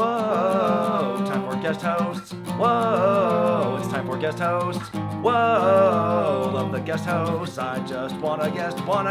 Whoa, time for guest hosts. Whoa, it's time for guest hosts. Whoa, love the guest hosts. I just want a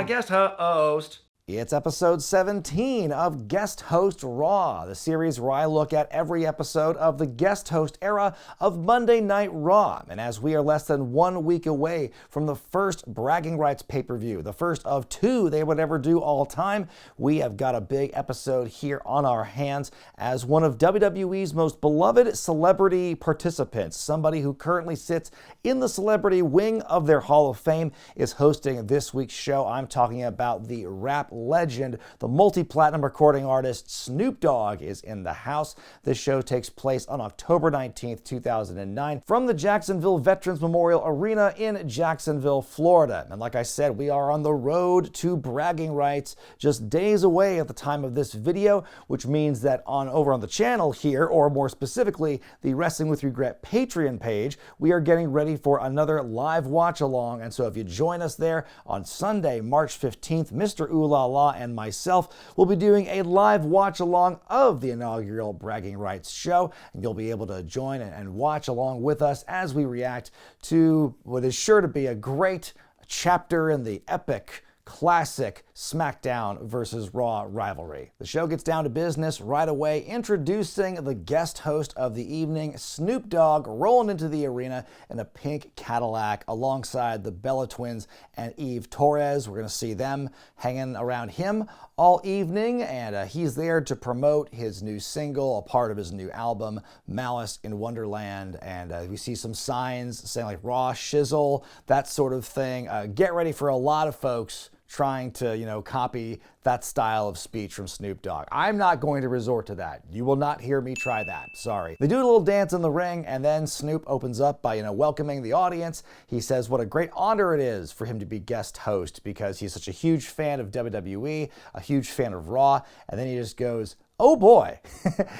guest host. It's episode 17 of Guest Host Raw, the series where I look at every episode of the guest host era of Monday Night Raw. And as we are less than 1 week away from the first Bragging Rights pay-per-view, the first of two they would ever do all time, we have got a big episode here on our hands as one of WWE's most beloved celebrity participants, somebody who currently sits in the celebrity wing of their Hall of Fame, is hosting this week's show. I'm talking about the rap legend, the multi-platinum recording artist Snoop Dogg is in the house. This show takes place on October 19th, 2009 from the Jacksonville Veterans Memorial Arena in Jacksonville, Florida. And like I said, we are on the road to bragging rights, just days away at the time of this video, which means that over on the channel here, or more specifically, the Wrestling with Regret Patreon page, we are getting ready for another live watch along. And so if you join us there on Sunday, March 15th, Mr. Ooh La La and myself will be doing a live watch along of the inaugural Bragging Rights show, and you'll be able to join and watch along with us as we react to what is sure to be a great chapter in the epic classic SmackDown versus Raw rivalry. The show gets down to business right away, introducing the guest host of the evening, Snoop Dogg, rolling into the arena in a pink Cadillac alongside the Bella Twins and Eve Torres. We're going to see them hanging around him all evening, and he's there to promote his new single, a part of his new album, Malice in Wonderland, and we see some signs saying like Raw Shizzle, that sort of thing. Get ready for a lot of folks trying to, copy that style of speech from Snoop Dogg. I'm not going to resort to that. You will not hear me try that. Sorry. They do a little dance in the ring, and then Snoop opens up by, welcoming the audience. He says what a great honor it is for him to be guest host because he's such a huge fan of WWE, a huge fan of Raw, and then he just goes, oh boy.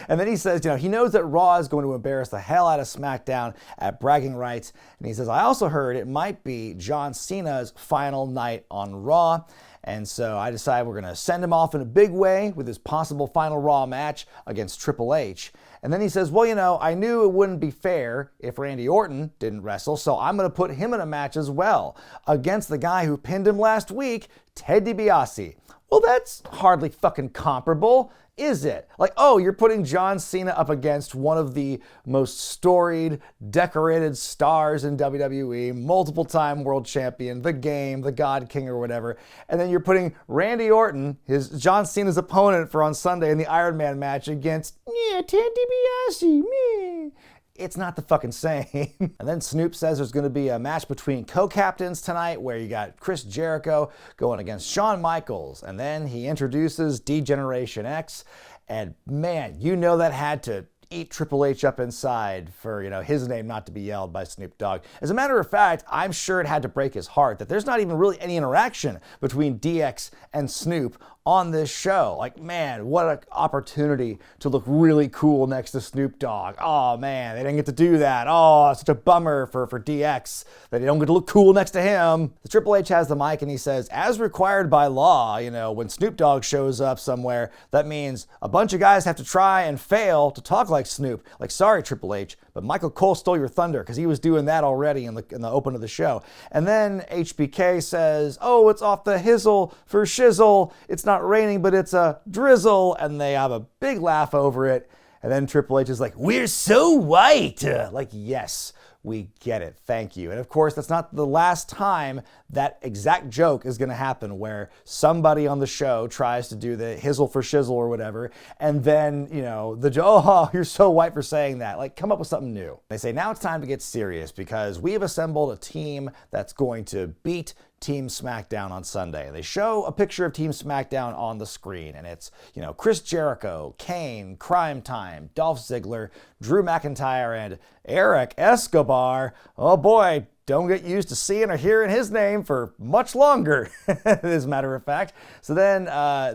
And then he says, he knows that Raw is going to embarrass the hell out of SmackDown at Bragging Rights. And he says, I also heard it might be John Cena's final night on Raw. And so I decided we're going to send him off in a big way with his possible final Raw match against Triple H. And then he says, well, I knew it wouldn't be fair if Randy Orton didn't wrestle, so I'm going to put him in a match as well against the guy who pinned him last week, Ted DiBiase. Well, that's hardly fucking comparable, is it? Like, oh, you're putting John Cena up against one of the most storied, decorated stars in WWE, multiple-time world champion, the Game, the God King or whatever, and then you're putting Randy Orton, John Cena's opponent for on Sunday in the Iron Man match against, Ted DiBiase, It's not the fucking same. And then Snoop says there's going to be a match between co-captains tonight where you got Chris Jericho going against Shawn Michaels. And then he introduces D-Generation X. And man, that had to eat Triple H up inside for, his name not to be yelled by Snoop Dogg. As a matter of fact, I'm sure it had to break his heart that there's not even really any interaction between DX and Snoop on this show. Like, man, what an opportunity to look really cool next to Snoop Dogg. Oh, man, they didn't get to do that. Oh, such a bummer for DX that they don't get to look cool next to him. The Triple H has the mic and he says, as required by law, when Snoop Dogg shows up somewhere, that means a bunch of guys have to try and fail to talk like Snoop. Like, sorry, Triple H, but Michael Cole stole your thunder because he was doing that already in the open of the show. And then HBK says, oh, it's off the hizzle for shizzle. It's not raining, but it's a drizzle. And they have a big laugh over it. And then Triple H is like, we're so white. Like, yes, we get it. Thank you. And of course, that's not the last time that exact joke is going to happen where somebody on the show tries to do the hizzle for shizzle or whatever. And then, oh, you're so white for saying that. Like, come up with something new. They say, now it's time to get serious because we have assembled a team that's going to beat Team SmackDown on Sunday. They show a picture of Team SmackDown on the screen, and it's, Chris Jericho, Kane, Crime Time, Dolph Ziggler, Drew McIntyre, and Eric Escobar. Oh boy, don't get used to seeing or hearing his name for much longer, as a matter of fact. So then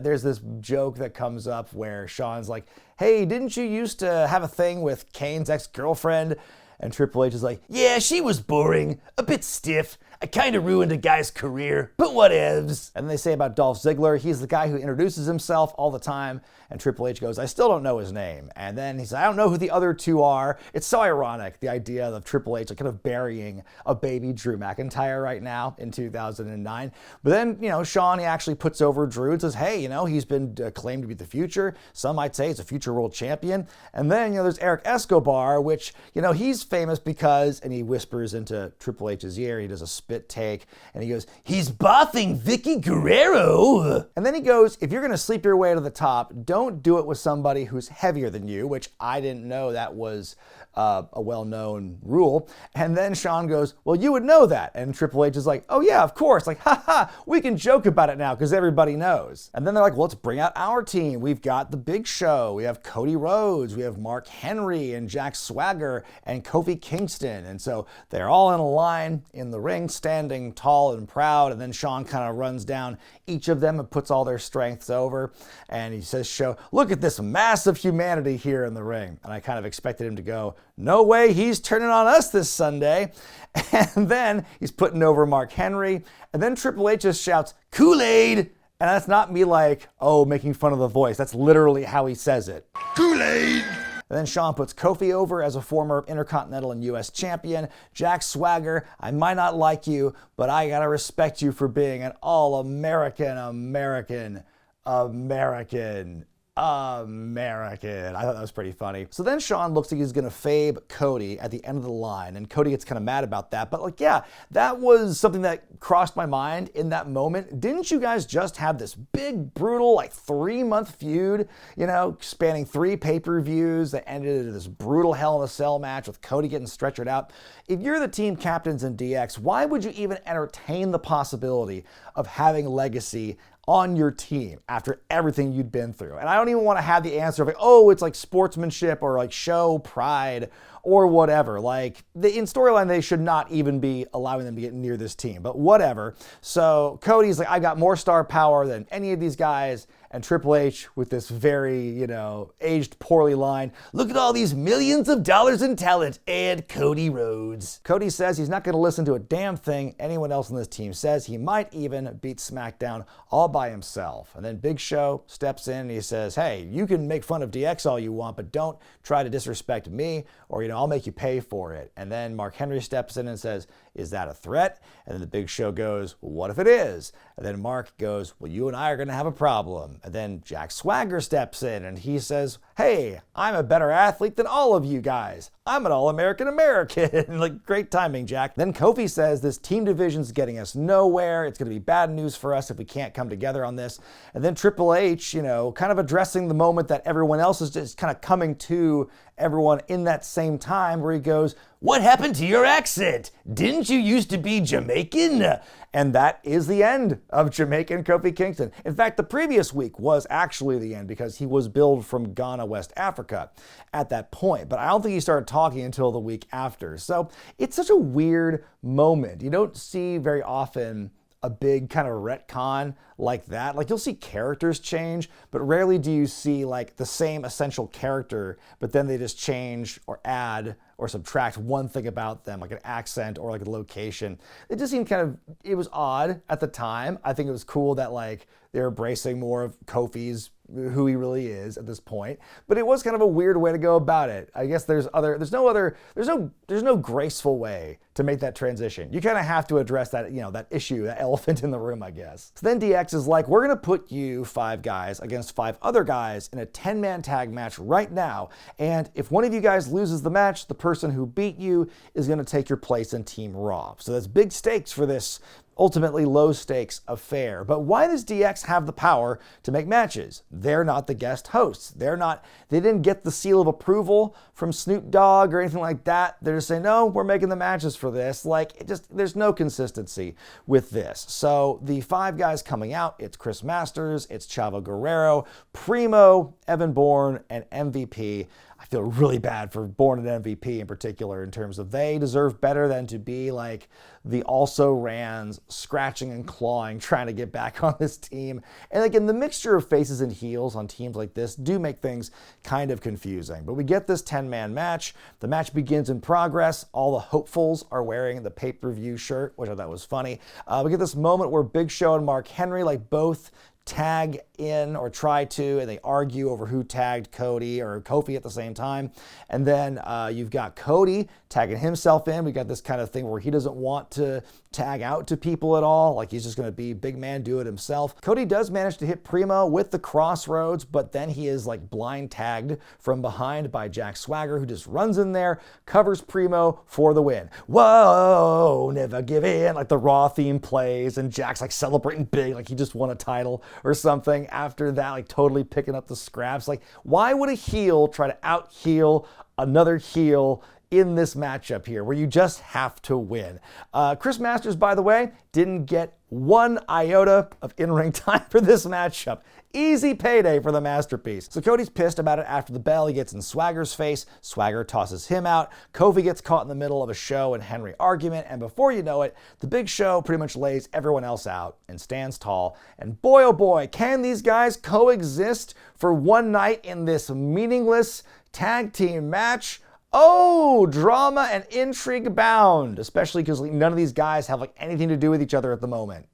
there's this joke that comes up where Shawn's like, hey, didn't you used to have a thing with Kane's ex-girlfriend? And Triple H is like, yeah, she was boring, a bit stiff. I kind of ruined a guy's career, but whatevs. And they say about Dolph Ziggler, he's the guy who introduces himself all the time. And Triple H goes, I still don't know his name. And then he says, I don't know who the other two are. It's so ironic, the idea of Triple H kind of burying a baby Drew McIntyre right now in 2009. But then, Shawn, he actually puts over Drew and says, hey, he's been claimed to be the future. Some might say he's a future world champion. And then, there's Eric Escobar, which, he's famous because, and he whispers into Triple H's ear, he does a spit take, and he goes, he's bossing Vicky Guerrero. And then he goes, if you're going to sleep your way to the top, don't do it with somebody who's heavier than you, which I didn't know that was a well-known rule. And then Shawn goes, well, you would know that. And Triple H is like, oh yeah, of course. Like, we can joke about it now because everybody knows. And then they're like, well, let's bring out our team. We've got the Big Show. We have Cody Rhodes. We have Mark Henry and Jack Swagger and Kofi Kingston. And so they're all in a line in the ring, standing tall and proud. And then Shawn kind of runs down each of them and puts all their strengths over. And he says, look at this massive humanity here in the ring. And I kind of expected him to go, no way, he's turning on us this Sunday. And then he's putting over Mark Henry. And then Triple H just shouts, Kool-Aid. And that's not me like, making fun of the voice. That's literally how he says it. Kool-Aid. And then Shawn puts Kofi over as a former Intercontinental and U.S. champion. Jack Swagger, I might not like you, but I gotta respect you for being an all-American. I thought that was pretty funny. So then Shawn looks like he's gonna fabe Cody at the end of the line, and Cody gets kind of mad about that. But that was something that crossed my mind in that moment. Didn't you guys just have this big, brutal, 3-month feud, spanning 3 pay-per-views that ended in this brutal Hell in a Cell match with Cody getting stretchered out? If you're the team captains in DX, why would you even entertain the possibility of having Legacy on your team after everything you'd been through? And I don't even want to have the answer of it's like sportsmanship or show pride or whatever. In storyline, they should not even be allowing them to get near this team, but whatever. So Cody's like, I got more star power than any of these guys. And Triple H with this very, aged poorly line, look at all these millions of dollars in talent and Cody Rhodes. Cody says he's not going to listen to a damn thing anyone else on this team says. He might even beat SmackDown all by himself. And then Big Show steps in and he says, hey, you can make fun of DX all you want, but don't try to disrespect me or, I'll make you pay for it. And then Mark Henry steps in and says, is that a threat? And then the Big Show goes, well, what if it is? And then Mark goes, well, you and I are going to have a problem. And then Jack Swagger steps in and he says, hey, I'm a better athlete than all of you guys. I'm an all-American American. Great timing, Jack. Then Kofi says this team division's getting us nowhere. It's going to be bad news for us if we can't come together on this. And then Triple H, kind of addressing the moment that everyone else is just kind of coming to everyone in that same time, where he goes, what happened to your accent? Didn't you used to be Jamaican? And that is the end of Jamaican Kofi Kingston. In fact, the previous week was actually the end because he was billed from Ghana, West Africa at that point. But I don't think he started talking until the week after. So it's such a weird moment. You don't see very often a big kind of retcon like that. You'll see characters change, but rarely do you see the same essential character, but then they just change or add or subtract one thing about them, like an accent or a location. It just seemed it was odd at the time. I think it was cool that they're embracing more of Kofi's, who he really is at this point, but it was kind of a weird way to go about it. I guess there's no graceful way to make that transition. You kind of have to address that, that issue, that elephant in the room, I guess. So then DX is like, we're gonna put you 5 guys against 5 other guys in a 10-man tag match right now. And if one of you guys loses the match, the person who beat you is gonna take your place in Team Raw. So that's big stakes for this ultimately low stakes affair. But why does DX have the power to make matches? They're not the guest hosts. They didn't get the seal of approval from Snoop Dogg or anything like that. They're just saying, no, we're making the matches for this. There's no consistency with this. So the 5 guys coming out, it's Chris Masters, it's Chavo Guerrero, Primo, Evan Bourne, and MVP. I feel really bad for Bourne and MVP in particular in terms of they deserve better than to be the also-rans scratching and clawing, trying to get back on this team. And again, the mixture of faces and heels on teams like this do make things kind of confusing. But we get this 10-man match. The match begins in progress. All the hopefuls are wearing the pay-per-view shirt, which I thought was funny. We get this moment where Big Show and Mark Henry both tag in or try to, and they argue over who tagged Cody or Kofi at the same time. And then you've got Cody tagging himself in. We got this kind of thing where he doesn't want to tag out to people at all. He's just going to be big man, do it himself. Cody does manage to hit Primo with the crossroads, but then he is blind tagged from behind by Jack Swagger, who just runs in there, covers Primo for the win. Whoa, never give in. The Raw theme plays, and Jack's celebrating big, he just won a title or something. After that, totally picking up the scraps. Why would a heel try to out-heel another heel in this matchup here where you just have to win? Chris Masters, by the way, didn't get 1 iota of in-ring time for this matchup. Easy payday for the masterpiece. So Cody's pissed about it after the bell. He gets in Swagger's face. Swagger tosses him out. Kofi gets caught in the middle of a Show and Henry argument, and before you know it, the Big Show pretty much lays everyone else out and stands tall. And boy, oh boy, can these guys coexist for one night in this meaningless tag team match? Oh, drama and intrigue bound, especially because none of these guys have anything to do with each other at the moment.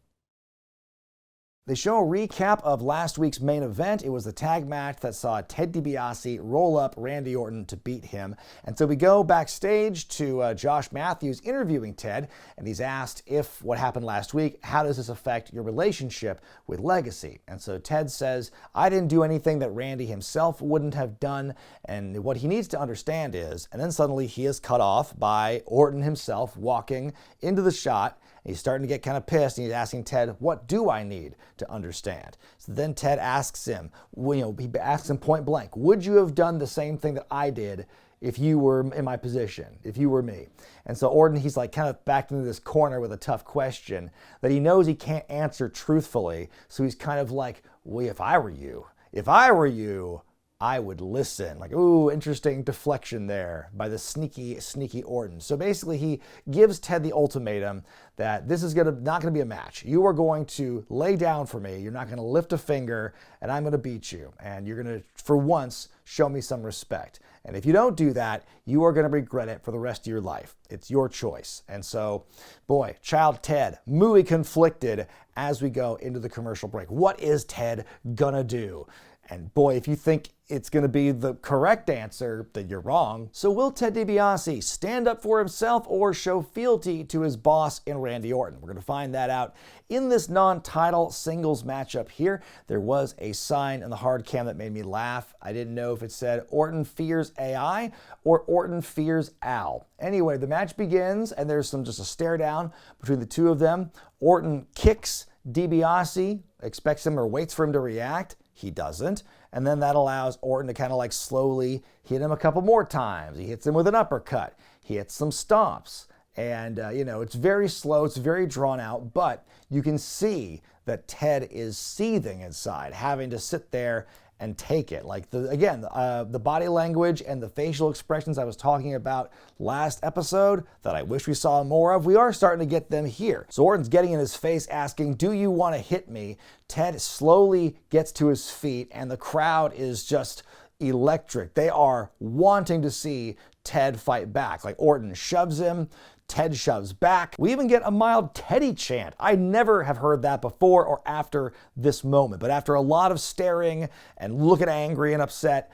They show a recap of last week's main event. It was the tag match that saw Ted DiBiase roll up Randy Orton to beat him. And so we go backstage to Josh Matthews interviewing Ted, and he's asked if what happened last week, how does this affect your relationship with Legacy? And so Ted says, I didn't do anything that Randy himself wouldn't have done, and what he needs to understand is, and then suddenly he is cut off by Orton himself walking into the shot. He's starting to get kind of pissed, and he's asking Ted, what do I need to understand? So then Ted asks him, he asks him point blank, would you have done the same thing that I did if you were in my position, if you were me? And so Orton, he's kind of backed into this corner with a tough question that he knows he can't answer truthfully. So he's kind of well, if I were you, I would listen. Ooh, interesting deflection there by the sneaky Orton. So basically he gives Ted the ultimatum that this is not going to be a match. You are going to lay down for me. You're not going to lift a finger, and I'm going to beat you. And you're going to, for once, show me some respect. And if you don't do that, you are going to regret it for the rest of your life. It's your choice. And so, boy, child Ted, muy conflicted as we go into the commercial break. What is Ted gonna do? And boy, if you think it's going to be the correct answer, then you're wrong. So will Ted DiBiase stand up for himself or show fealty to his boss in Randy Orton? We're going to find that out in this non-title singles matchup here. There was a sign in the hard cam that made me laugh. I didn't know if it said Orton fears AI or Orton fears Al. Anyway, the match begins and there's just a stare down between the two of them. Orton kicks DiBiase, expects him or waits for him to react. He doesn't. And then that allows Orton to kind of slowly hit him a couple more times. He hits him with an uppercut. He hits some stomps. And, it's very slow. It's very drawn out. But you can see that Ted is seething inside, having to sit there and take it. The body language and the facial expressions I was talking about last episode that I wish we saw more of, we are starting to get them here. So Orton's getting in his face asking, do you want to hit me? Ted slowly gets to his feet and the crowd is just electric. They are wanting to see Ted fight back. Orton shoves him, Ted shoves back. We even get a mild Teddy chant. I never have heard that before or after this moment. But after a lot of staring and looking angry and upset,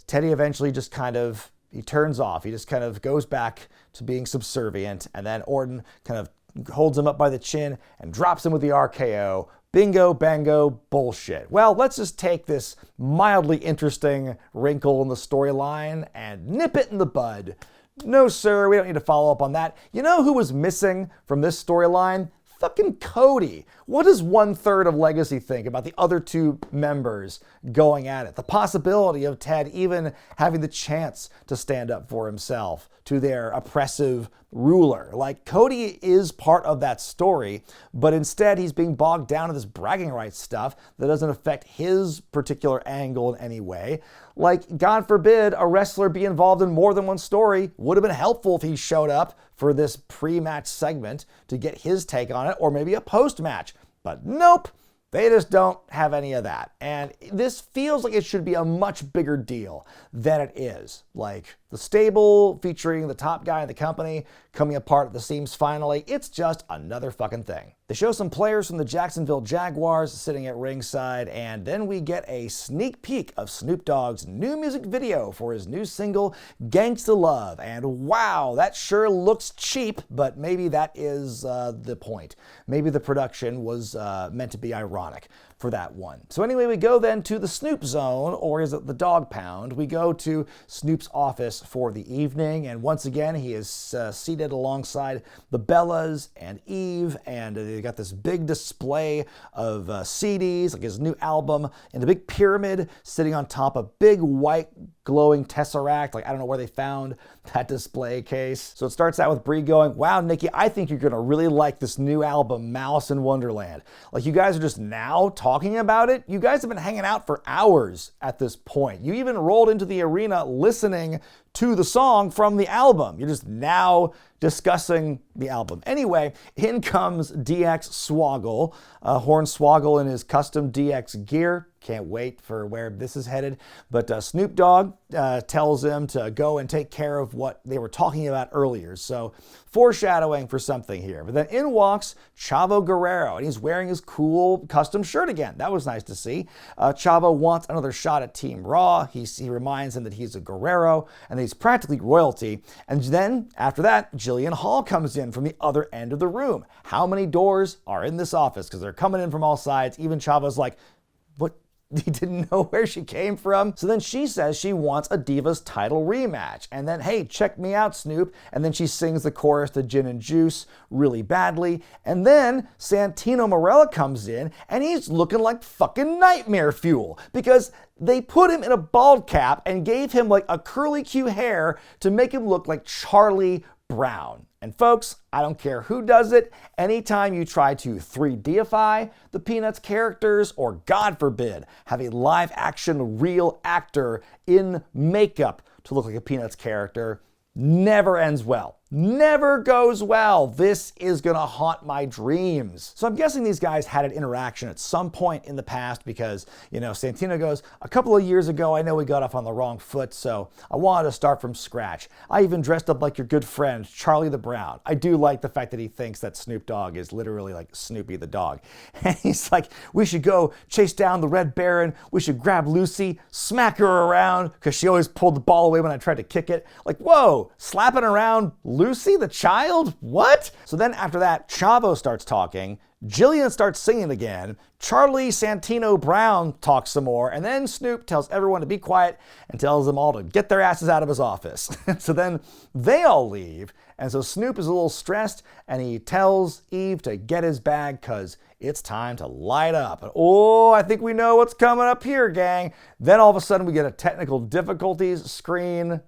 Teddy eventually just he turns off. He just kind of goes back to being subservient. And then Orton kind of holds him up by the chin and drops him with the RKO. Bingo, bango, bullshit. Well, let's just take this mildly interesting wrinkle in the storyline and nip it in the bud. No, sir, we don't need to follow up on that. You know who was missing from this storyline? Fucking Cody. What does 1/3 of Legacy think about the other two members going at it? The possibility of Ted even having the chance to stand up for himself to their oppressive ruler. Cody is part of that story, but instead he's being bogged down in this bragging rights stuff that doesn't affect his particular angle in any way. Like, God forbid a wrestler be involved in more than one story. Would have been helpful if he showed up for this pre-match segment to get his take on it, or maybe a post-match. But nope, they just don't have any of that. And this feels like it should be a much bigger deal than it is. Like, the stable featuring the top guy in the company coming apart at the seams finally, it's just another fucking thing. They show some players from the Jacksonville Jaguars sitting at ringside, and then we get a sneak peek of Snoop Dogg's new music video for his new single, Gangsta Love. And wow, that sure looks cheap, but maybe that is the point. Maybe the production was meant to be ironic for that one. So anyway, we go then to the Snoop Zone, or is it the Dog Pound? We go to Snoop's office for the evening, and once again, he is seated alongside the Bellas and Eve, and they got this big display of CDs, like his new album, in a big pyramid sitting on top of big white glowing tesseract. Like, I don't know where they found that display case. So it starts out with Brie going, wow, Nikki, I think you're gonna really like this new album, Malice in Wonderland. Like, you guys are just now talking about it? You guys have been hanging out for hours at this point. You even rolled into the arena listening to the song from the album. You're just now discussing the album. Anyway, in comes DX Swoggle, Hornswoggle in his custom DX gear. Can't wait for where this is headed. But Snoop Dogg tells him to go and take care of what they were talking about earlier. So foreshadowing for something here. But then in walks Chavo Guerrero, and he's wearing his cool custom shirt again. That was nice to see. Chavo wants another shot at Team Raw. He reminds him that he's a Guerrero and that he's practically royalty. And then after that, Jillian Hall comes in from the other end of the room. How many doors are in this office? Because they're coming in from all sides. Even Chavo's like, what? He didn't know where she came from. So then she says she wants a Divas title rematch. And then, hey, check me out, Snoop. And then she sings the chorus to Gin and Juice really badly. And then Santino Marella comes in and he's looking like fucking nightmare fuel because they put him in a bald cap and gave him like a curly Q hair to make him look like Charlie Brown. And folks, I don't care who does it, anytime you try to 3Dify the Peanuts characters, or God forbid, have a live action real actor in makeup to look like a Peanuts character, never ends well. Never goes well. This is gonna haunt my dreams. So I'm guessing these guys had an interaction at some point in the past because, Santino goes, a couple of years ago, I know we got off on the wrong foot, so I wanted to start from scratch. I even dressed up like your good friend, Charlie the Brown. I do like the fact that he thinks that Snoop Dogg is literally like Snoopy the dog. And he's like, we should go chase down the Red Baron. We should grab Lucy, smack her around, because she always pulled the ball away when I tried to kick it. Like, whoa, slapping around Lucy the child? What? So then after that, Chavo starts talking, Jillian starts singing again, Charlie Santino Brown talks some more, and then Snoop tells everyone to be quiet and tells them all to get their asses out of his office. So then they all leave, and so Snoop is a little stressed, and he tells Eve to get his bag because it's time to light up. And, oh, I think we know what's coming up here, gang. Then all of a sudden we get a technical difficulties screen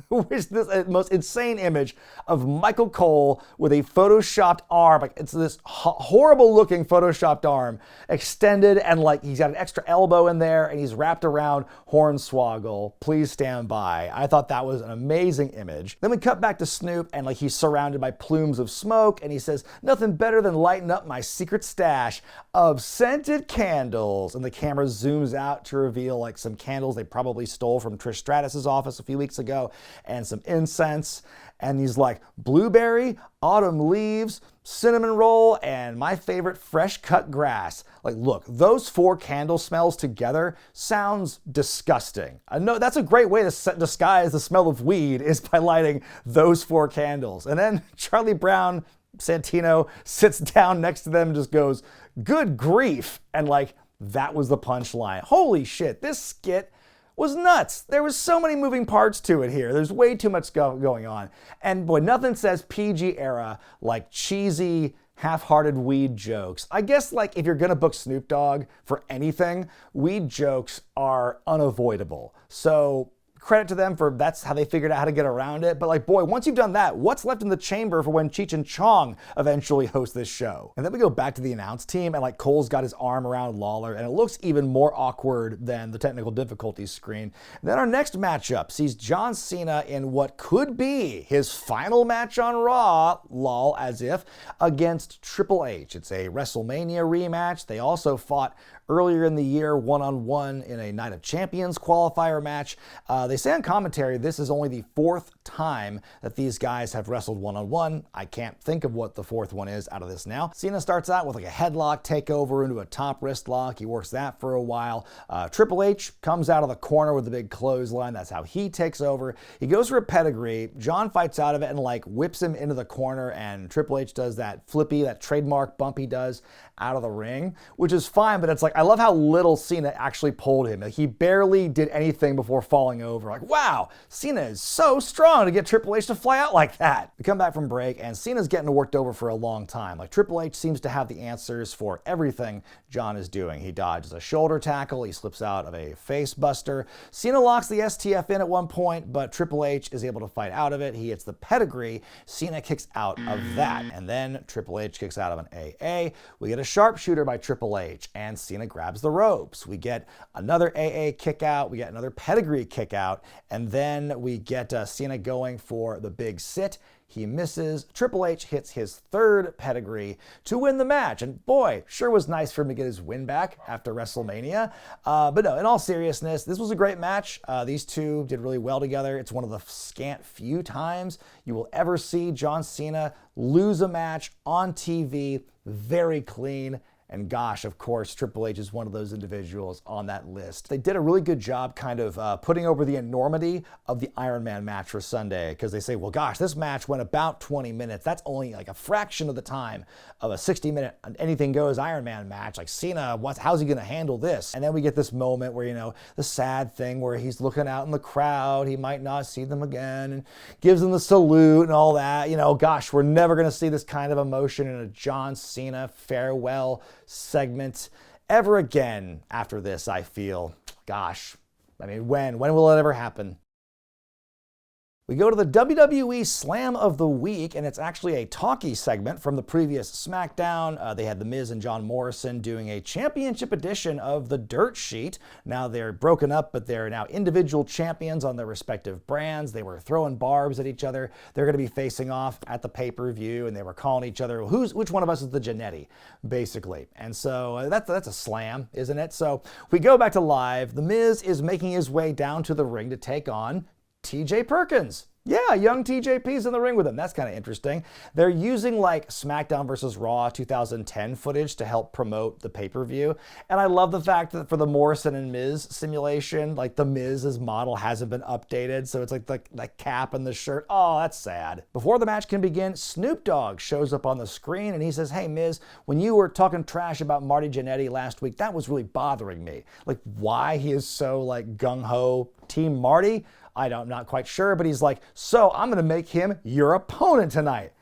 which this most insane image of Michael Cole with a photoshopped arm. Like, it's this horrible looking photoshopped arm extended, and like he's got an extra elbow in there and he's wrapped around Hornswoggle. Please stand by. I thought that was an amazing image. Then we cut back to Snoop and like he's surrounded by plumes of smoke and he says, nothing better than lighting up my secret stash of scented candles. And the camera zooms out to reveal like some candles they probably stole from Trish Stratus's office a few weeks ago, and some incense, and he's like blueberry, autumn leaves, cinnamon roll, and my favorite, fresh cut grass. Like, look, those 4 candle smells together sounds disgusting. I know that's a great way to disguise the smell of weed, is by lighting those 4 candles. And then Charlie Brown, Santino, sits down next to them and just goes, good grief. And like, that was the punchline. Holy shit, this skit was nuts. There was so many moving parts to it here. There's way too much going on. And boy, nothing says PG era like cheesy, half-hearted weed jokes. I guess like if you're gonna book Snoop Dogg for anything, weed jokes are unavoidable. So credit to them for that's how they figured out how to get around it. But like, boy, once you've done that, what's left in the chamber for when Cheech and Chong eventually host this show? And then we go back to the announce team, and like Cole's got his arm around Lawler, and it looks even more awkward than the technical difficulties screen. And then our next matchup sees John Cena in what could be his final match on Raw, lol, as if, against Triple H. It's a WrestleMania rematch. They also fought earlier in the year, one-on-one in a Night of Champions qualifier match. They say on commentary this is only the fourth time that these guys have wrestled one-on-one. I can't think of what the fourth one is out of this now. Cena starts out with like a headlock takeover into a top wrist lock. He works that for a while. Triple H comes out of the corner with a big clothesline. That's how he takes over. He goes for a pedigree. John fights out of it and like whips him into the corner, and Triple H does that flippy, that trademark bump he does out of the ring, which is fine, but it's like, I love how little Cena actually pulled him. Like, he barely did anything before falling over. Like, wow, Cena is so strong to get Triple H to fly out like that. We come back from break, and Cena's getting worked over for a long time. Like, Triple H seems to have the answers for everything John is doing. He dodges a shoulder tackle, he slips out of a face buster. Cena locks the STF in at one point, but Triple H is able to fight out of it. He hits the pedigree. Cena kicks out of that, and then Triple H kicks out of an AA. We get a sharpshooter by Triple H, and Cena grabs the ropes. We get another AA kick out, we get another pedigree kick out, and then we get Cena going for the big sit. He misses. Triple H hits his third pedigree to win the match. And boy, sure was nice for him to get his win back after WrestleMania. But no, in all seriousness, this was a great match. These two did really well together. It's one of the scant few times you will ever see John Cena lose a match on TV very clean. And gosh, of course, Triple H is one of those individuals on that list. They did a really good job kind of putting over the enormity of the Iron Man match for Sunday, because they say, well, gosh, this match went about 20 minutes. That's only like a fraction of the time of a 60-minute anything goes Iron Man match. Like, Cena, how's he going to handle this? And then we get this moment where, you know, the sad thing where he's looking out in the crowd. He might not see them again, and gives them the salute and all that. You know, gosh, we're never going to see this kind of emotion in a John Cena farewell segment ever again after this, I feel. Gosh, I mean, when will it ever happen? We go to the WWE Slam of the Week, and it's actually a talkie segment from the previous SmackDown. They had The Miz and John Morrison doing a championship edition of the Dirt Sheet. Now they're broken up, but they're now individual champions on their respective brands. They were throwing barbs at each other. They're going to be facing off at the pay-per-view, and they were calling each other, which one of us is the Janetti, basically. And so that's a slam, isn't it? So we go back to live. The Miz is making his way down to the ring to take on TJ Perkins. Yeah, young TJP's in the ring with him. That's kind of interesting. They're using like SmackDown vs. Raw 2010 footage to help promote the pay-per-view. And I love the fact that for the Morrison and Miz simulation, like the Miz's model hasn't been updated. So it's like the cap and the shirt. Oh, that's sad. Before the match can begin, Snoop Dogg shows up on the screen and he says, hey, Miz, when you were talking trash about Marty Jannetty last week, that was really bothering me. Like, why he is so like gung-ho Team Marty? I'm not quite sure, but he's like, so I'm going to make him your opponent tonight.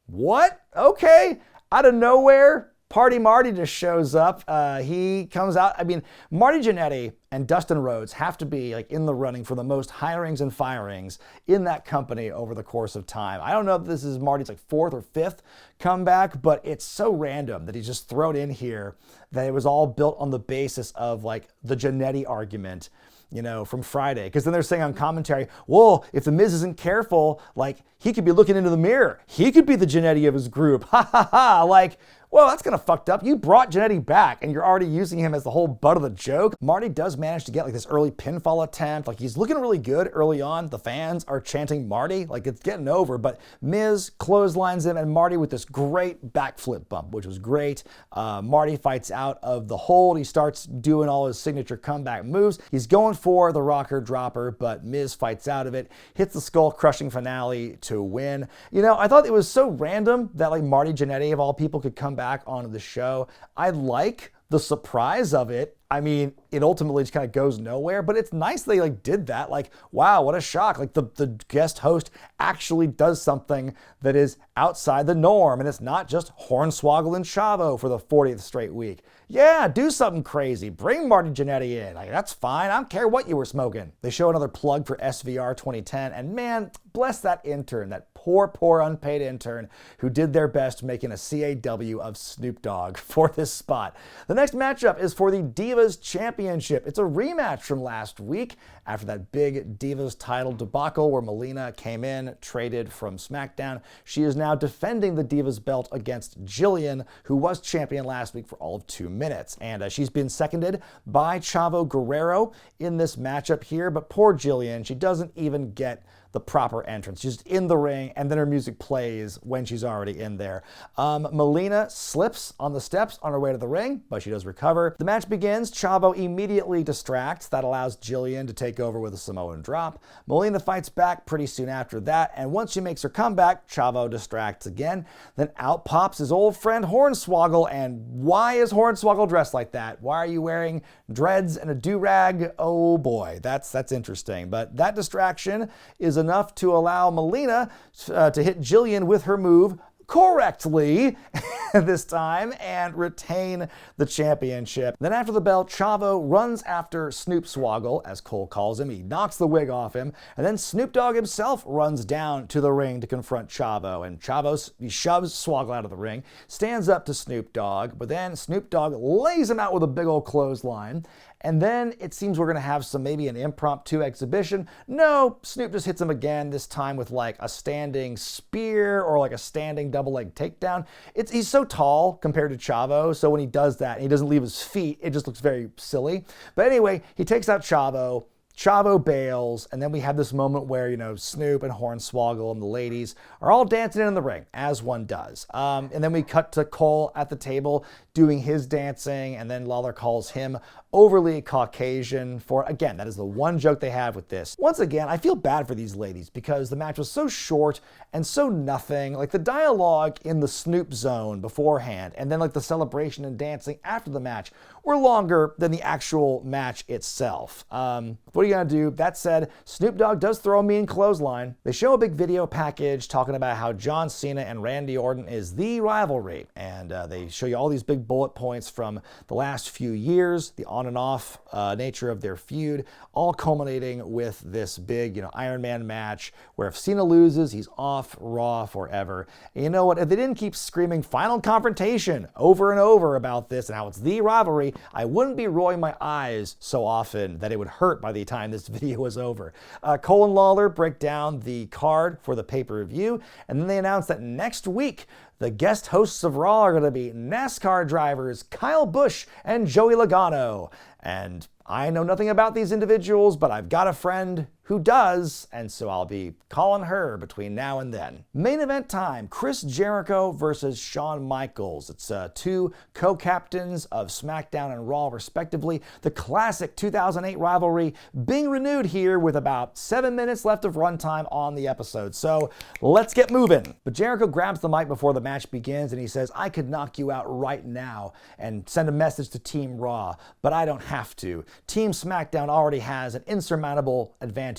What? Okay. Out of nowhere, Party Marty just shows up. He comes out. I mean, Marty Jannetty and Dustin Rhodes have to be like in the running for the most hirings and firings in that company over the course of time. I don't know if this is Marty's like fourth or fifth comeback, but it's so random that he's just thrown in here that it was all built on the basis of like the Jannetty argument, you know, from Friday. Because then they're saying on commentary, whoa, if the Miz isn't careful, like, he could be looking into the mirror. He could be the Jannetty of his group. Ha ha ha. Like, well, that's kind of fucked up. You brought Jannetty back and you're already using him as the whole butt of the joke. Marty does manage to get like this early pinfall attempt. Like, he's looking really good early on. The fans are chanting Marty. Like, it's getting over. But Miz clotheslines him and Marty with this great backflip bump, which was great. Marty fights out of the hold. He starts doing all his signature comeback moves. He's going for the rocker dropper, but Miz fights out of it, hits the skull crushing finale to win. You know, I thought it was so random that like Marty Jannetty of all people could come back onto the show. I like the surprise of it. I mean, it ultimately just kind of goes nowhere, but it's nice they like did that. Like, wow, what a shock. Like the guest host actually does something that is outside the norm, and it's not just Hornswoggle and Chavo for the 40th straight week. Yeah, do something crazy. Bring Marty Jannetty in. Like, that's fine. I don't care what you were smoking. They show another plug for SVR 2010, and man, bless that intern, that poor unpaid intern who did their best making a CAW of Snoop Dogg for this spot. The next matchup is for the Divas Championship. It's a rematch from last week after that big Divas title debacle where Melina came in, traded from SmackDown. She is now defending the Divas belt against Jillian, who was champion last week for all of 2 minutes. And she's been seconded by Chavo Guerrero in this matchup here, but poor Jillian, she doesn't even get the proper entrance. She's in the ring, and then her music plays when she's already in there. Melina slips on the steps on her way to the ring, but she does recover. The match begins. Chavo immediately distracts. That allows Jillian to take over with a Samoan drop. Melina fights back pretty soon after that, and once she makes her comeback, Chavo distracts again. Then out pops his old friend Hornswoggle, and why is Hornswoggle dressed like that? Why are you wearing dreads and a do-rag? Oh boy, that's interesting. But that distraction is enough to allow Melina to hit Jillian with her move correctly this time and retain the championship. Then after the bell, Chavo runs after Snoop Swoggle, as Cole calls him. He knocks the wig off him, and then Snoop Dogg himself runs down to the ring to confront Chavo, and he shoves Swoggle out of the ring, stands up to Snoop Dogg, but then Snoop Dogg lays him out with a big old clothesline. And then it seems we're going to have maybe an impromptu exhibition. No, Snoop just hits him again, this time with like a standing spear or like a standing double leg takedown. He's so tall compared to Chavo, so when he does that and he doesn't leave his feet, it just looks very silly. But anyway, he takes out Chavo. Chavo bails, and then we have this moment where, Snoop and Hornswoggle and the ladies are all dancing in the ring, as one does. And then we cut to Cole at the table doing his dancing, and then Lawler calls him overly Caucasian for, again, that is the one joke they have with this. Once again, I feel bad for these ladies because the match was so short and so nothing. Like the dialogue in the Snoop zone beforehand, and then like the celebration and dancing after the match were longer than the actual match itself. What are you gonna do? That said, Snoop Dogg does throw a mean clothesline. They show a big video package talking about how John Cena and Randy Orton is the rivalry, and they show you all these big bullet points from the last few years, the on and off nature of their feud, all culminating with this big, Iron Man match where if Cena loses, he's off Raw forever. And you know what? If they didn't keep screaming final confrontation over and over about this and how it's the rivalry, I wouldn't be rolling my eyes so often that it would hurt by the time this video was over. Cole and Lawler break down the card for the pay-per-view, and then they announce that next week, the guest hosts of Raw are going to be NASCAR drivers Kyle Busch and Joey Logano. And I know nothing about these individuals, but I've got a friend who does, and so I'll be calling her between now and then. Main event time, Chris Jericho versus Shawn Michaels. It's two co-captains of SmackDown and Raw, respectively. The classic 2008 rivalry being renewed here with about 7 minutes left of runtime on the episode. So let's get moving. But Jericho grabs the mic before the match begins and he says, I could knock you out right now and send a message to Team Raw, but I don't have to. Team SmackDown already has an insurmountable advantage.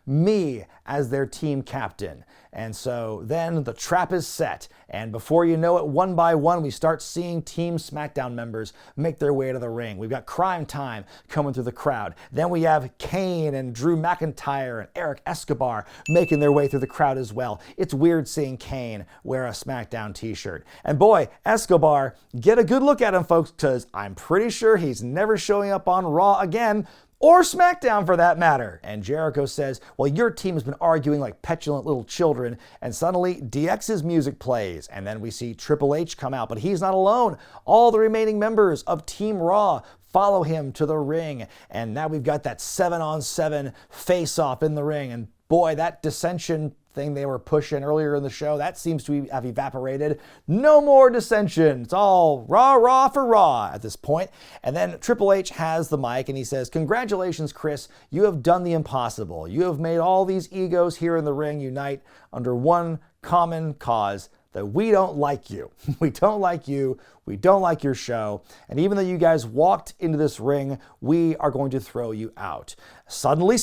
Me as their team captain. And so then the trap is set, and before you know it, one by one, we start seeing Team SmackDown members make their way to the ring. We've got Crime Time coming through the crowd. Then we have Kane and Drew McIntyre and Eric Escobar making their way through the crowd as well. It's weird seeing Kane wear a SmackDown t-shirt. And boy, Escobar, get a good look at him, folks, because I'm pretty sure he's never showing up on Raw again, or SmackDown for that matter. And Jericho says, well, your team has been arguing like petulant little children, and suddenly DX's music plays, and then we see Triple H come out, but he's not alone. All the remaining members of Team Raw follow him to the ring, and now we've got that 7-on-7 face-off in the ring, and boy, that dissension thing they were pushing earlier in the show, that seems to have evaporated. No more dissension. It's all raw for Raw at this point. And then Triple H has the mic and he says, congratulations, Chris. You have done the impossible. You have made all these egos here in the ring unite under one common cause, that we don't like you. We don't like you. We don't like your show. And even though you guys walked into this ring, we are going to throw you out. Suddenly,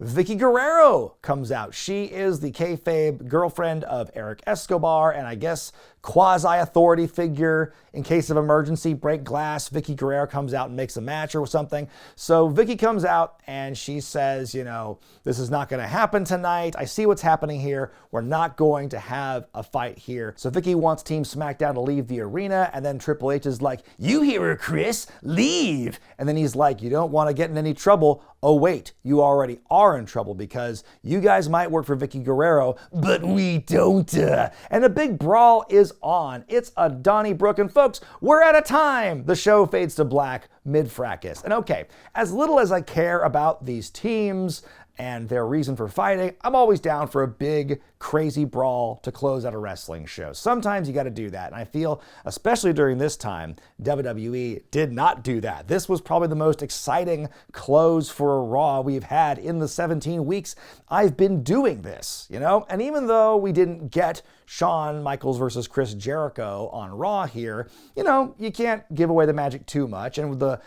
Vickie Guerrero comes out. She is the kayfabe girlfriend of Eric Escobar, and I guess quasi-authority figure in case of emergency, break glass. Vickie Guerrero comes out and makes a match or something. So Vickie comes out and she says, this is not going to happen tonight. I see what's happening here. We're not going to have a fight here. So Vickie wants Team SmackDown to leave the arena, and then Triple H is like, you hear her, Chris, leave. And then he's like, you don't want to get in any trouble. Oh wait, you already are in trouble because you guys might work for Vickie Guerrero, but we don't. And a big brawl is on. It's a Donnybrook, and folks, we're out of time. The show fades to black mid-fracas. And okay, as little as I care about these teams and their reason for fighting, I'm always down for a big, crazy brawl to close out a wrestling show. Sometimes you got to do that, and I feel, especially during this time, WWE did not do that. This was probably the most exciting close for a Raw we've had in the 17 weeks I've been doing this, And even though we didn't get Shawn Michaels versus Chris Jericho on Raw here, you can't give away the magic too much, and with the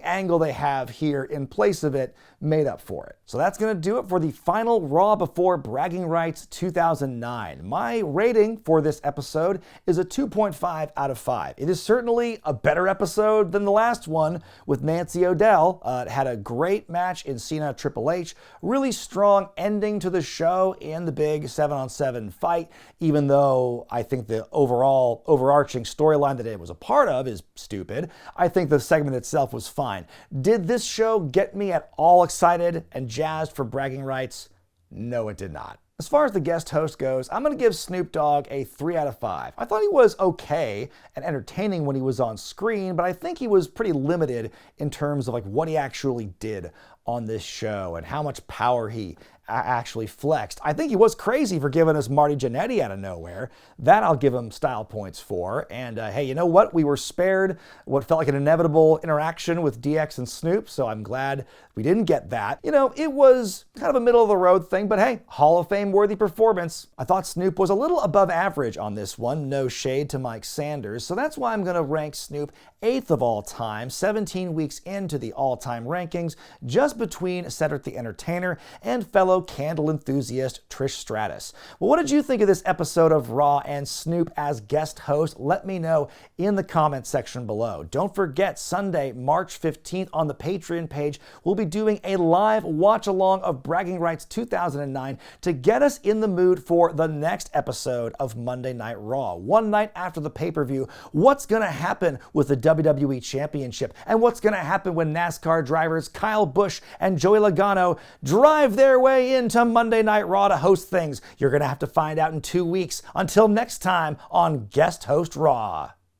angle they have here in place of it made up for it. So that's going to do it for the final Raw Before Bragging Rights 2009. My rating for this episode is a 2.5 out of 5. It is certainly a better episode than the last one with Nancy O'Dell. It had a great match in Cena Triple H, really strong ending to the show in the big 7-on-7 fight, even though I think the overall overarching storyline that it was a part of is stupid. I think the segment itself was fine. Did this show get me at all excited and jazzed for bragging rights? No, it did not. As far as the guest host goes, I'm going to give Snoop Dogg a 3 out of 5. I thought he was okay and entertaining when he was on screen, but I think he was pretty limited in terms of what he actually did on this show and how much power he actually flexed. I think he was crazy for giving us Marty Jannetty out of nowhere. That I'll give him style points for. And hey, you know what? We were spared what felt like an inevitable interaction with DX and Snoop, so I'm glad we didn't get that. It was kind of a middle-of-the-road thing, but hey, Hall of Fame-worthy performance. I thought Snoop was a little above average on this one, no shade to Mike Sanders, so that's why I'm going to rank Snoop 8th of all time, 17 weeks into the all-time rankings, just between Cedric the Entertainer and fellow candle enthusiast Trish Stratus. Well, what did you think of this episode of Raw and Snoop as guest host? Let me know in the comment section below. Don't forget, Sunday, March 15th on the Patreon page, we'll be doing a live watch-along of Bragging Rights 2009 to get us in the mood for the next episode of Monday Night Raw. One night after the pay-per-view, what's going to happen with the WWE Championship? And what's going to happen when NASCAR drivers Kyle Busch and Joey Logano drive their way into Monday Night Raw to host things? You're going to have to find out in 2 weeks. Until next time on Guest Host Raw.